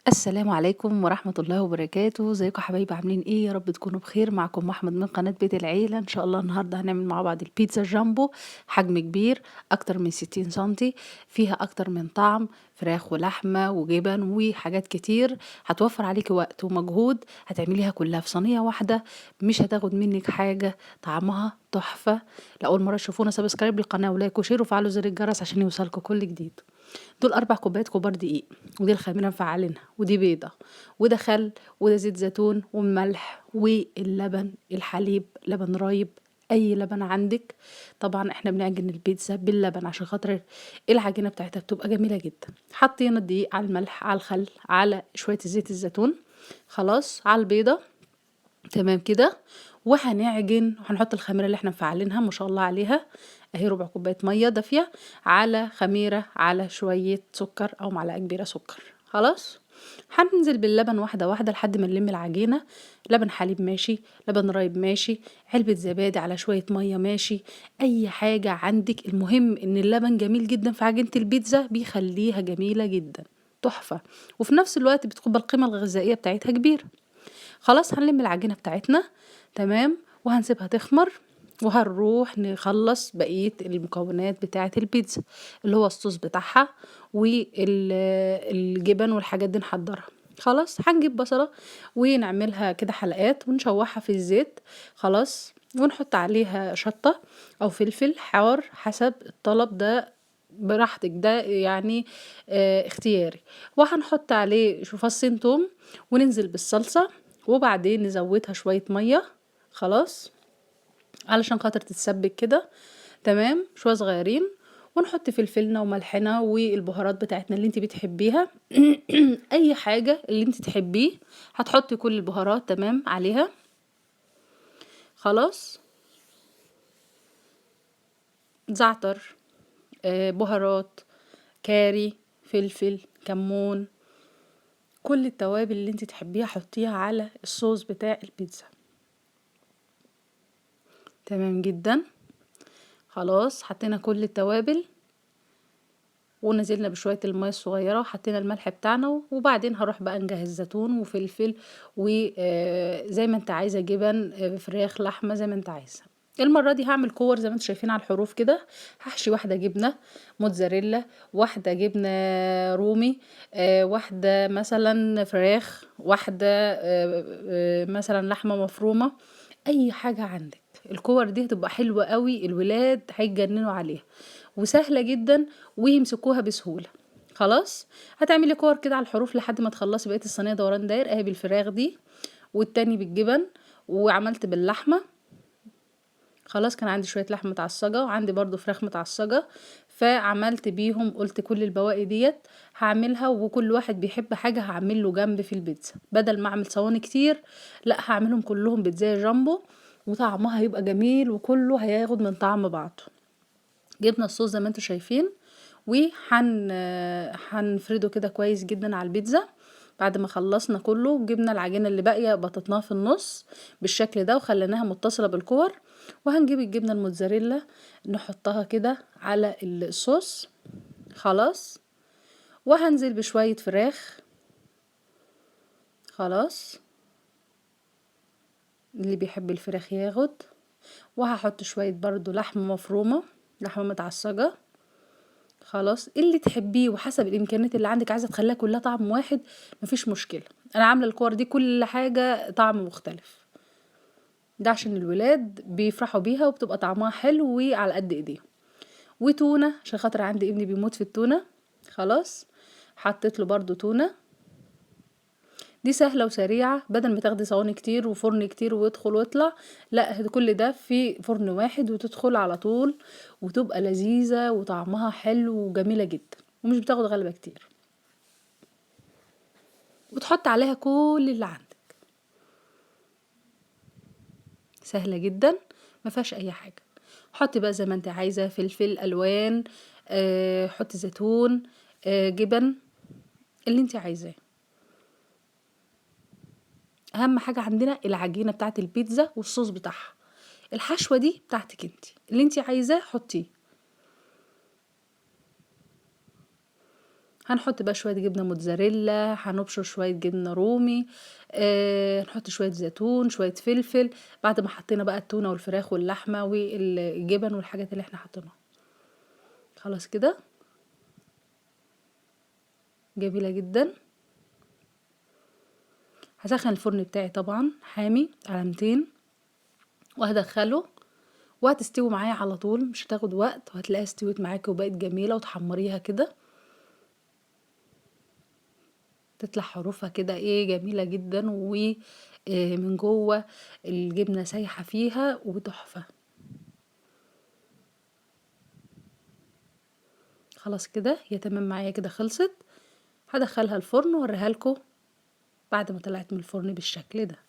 السلام عليكم ورحمة الله وبركاته، ازيكم يا حبايبي عاملين ايه؟ يا رب تكونوا بخير. معكم أحمد من قناة بيت العيلة. ان شاء الله النهاردة هنعمل مع بعض البيتزا الجامبو، حجم كبير اكتر من 60 سنتي، فيها اكتر من طعم، فراخ ولحمة وجبن وحاجات كتير. هتوفر عليكي وقت ومجهود، هتعمليها كلها في صينية واحدة، مش هتاخد منك حاجة، طعمها تحفة. لأول مرة تشوفونا سبسكرايب للقناة ولايك وشير وفعلوا زر الجرس عشان يوصلكوا كل جديد. دول 4 كوبايات كبار دقيق، ودي الخميرة مفعلينها، ودي بيضة، وده خل، وده زيت زيتون وملح واللبن الحليب، لبن رايب، اي لبن عندك. طبعا احنا بنعجن البيتزا باللبن عشان خاطر العجينه بتاعتها بتبقى جميله جدا. حطينا الدقيق على الملح على الخل على شويه زيت الزيتون، خلاص على البيضه، تمام كده. وهنعجن وهنحط الخميره اللي احنا مفعلينها ما شاء الله عليها اهي، ربع كوبايه ميه دافيه على خميره على شويه سكر او معلقه كبيره سكر. خلاص هننزل باللبن واحده واحده لحد ما نلم العجينه. لبن حليب ماشي، لبن رايب ماشي، علبه زبادي على شويه ميه ماشي، اي حاجه عندك. المهم ان اللبن جميل جدا في عجينه البيتزا، بيخليها جميله جدا تحفه، وفي نفس الوقت بتبقى القيمه الغذائيه بتاعتها كبيره. خلاص هنلم العجينة بتاعتنا، تمام، وهنسيبها تخمر، وهنروح نخلص بقية المكونات بتاعة البيتزا اللي هو الصوص بتاعها والجبن والحاجات دي نحضرها. خلاص هنجيب بصلة ونعملها كده حلقات ونشوحها في الزيت، خلاص، ونحط عليها شطة أو فلفل حار حسب الطلب ده، براحتك ده يعني اختياري. وهنحط عليه فصين توم، وننزل بالصلصة، وبعدين نزودها شوية مية، خلاص، علشان خاطر تتسبك كده، تمام، شوية صغيرين. ونحط فلفلنا وملحنا والبهارات بتاعتنا اللي انت بتحبيها اي حاجة اللي انت تحبيه هتحطي كل البهارات تمام عليها. خلاص، زعتر، بهارات، كاري، فلفل، كمون، كل التوابل اللي انت تحبيها حطيها على الصوص بتاع البيتزا، تمام جدا. خلاص حطينا كل التوابل ونزلنا بشوية المية الصغيرة وحطينا الملح بتاعنا، وبعدين هروح بقى نجهز زيتون وفلفل وزي ما انت عايزة، جبن، فراخ، لحمة، زي ما انت عايزة. المرة دي هعمل كور زي ما انتوا شايفين على الحروف كده. هحشي واحدة جبنة موتزاريلا، واحدة جبنة رومي، واحدة مثلا فراخ، واحدة مثلا لحمة مفرومة، اي حاجة عندك. الكور دي هتبقى حلوة قوي، الولاد هيتجننوا عليها وسهلة جدا ويمسكوها بسهولة. خلاص هتعملي كور كده على الحروف لحد ما تخلصي بقية الصينية دوران داير، اهي بالفراخ دي، والتاني بالجبن، وعملت باللحمة. خلاص كان عندي شوية لحمة متعصجة وعندي برضو فراخ متعصجة، فعملت بيهم، قلت كل البواقي ديت هعملها، وكل واحد بيحب حاجة هعمله جنب في البيتزا، بدل ما اعمل صواني كتير لا هعملهم كلهم بيتزا جامبو، وطعمها هيبقى جميل وكله هياخد من طعم بعضه. جبنا الصوص زي ما انتوا شايفين، هنفرده كده كويس جدا على البيتزا. بعد ما خلصنا كله جبنا العجينه اللي باقيه بططناها في النص بالشكل ده وخليناها متصله بالكور، وهنجيب الجبنه الموتزاريلا نحطها كده على الصوص، خلاص، وهنزل بشويه فراخ، خلاص، اللي بيحب الفراخ ياخد، وهحط شويه برضو لحمه مفرومه، لحمه متعصجه، خلاص، اللي تحبيه وحسب الامكانيات اللي عندك، عايزه تخليها كلها طعم واحد مفيش مشكله. انا عامله الكور دي كل حاجه طعم مختلف، ده عشان الولاد بيفرحوا بيها وبتبقى طعمها حلو وعلى قد ايديهم. وتونه عشان خاطر عندي ابني بيموت في التونه، خلاص، حطيت له برضو تونه. دي سهله وسريعه، بدل ما تاخدي صواني كتير وفرن كتير ويدخل ويطلع، لا كل ده في فرن واحد وتدخل على طول، وتبقى لذيذه وطعمها حلو وجميله جدا ومش بتاخد غلبه كتير، وتحط عليها كل اللي عندك، سهلة جدا ما فيهاش اي حاجة. حطي بقى زي ما انت عايزة، فلفل الوان، حطي زيتون، جبن، اللي انت عايزاه. اهم حاجة عندنا العجينة بتاعت البيتزا والصوص بتاعها، الحشوة دي بتاعتك انت، اللي انت عايزاه حطيه. هنحط بقى شوية جبنة موتزاريلا، هنبشر شوية جبنة رومي، نحط شوية زيتون، شوية فلفل، بعد ما حطينا بقى التونة والفراخ واللحمة والجبن والحاجات اللي احنا حطيناها. خلاص كده جميلة جدا. هسخن الفرن بتاعي طبعا حامي على 200، وهدخله وهتستوي معايا على طول، مش هتاخد وقت، وهتلاقيها استوت معاكي وبقت جميلة، وتحمريها كده تطلع حروفها كده ايه جميلة جدا، ومن جوه الجبنة سايحة فيها وتحفة. خلاص كده هي تمام معايا كده خلصت. هدخلها الفرن واوريها لكم بعد ما طلعت من الفرن بالشكل ده،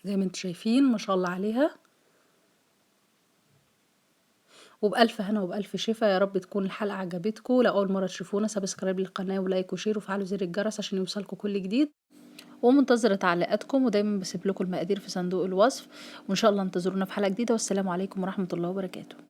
زي ما انتم شايفين ما شاء الله عليها. وبألف هنا وبألف شفا، يا رب تكون الحلقة عجبتكم. لو أول مرة تشوفونا سبسكرايب للقناة ولايك وشير وفعلوا زر الجرس عشان يوصلكم كل جديد، ومنتظرة تعليقاتكم، ودايما بسيب لكم المقادير في صندوق الوصف. وإن شاء الله انتظرونا في حلقة جديدة، والسلام عليكم ورحمة الله وبركاته.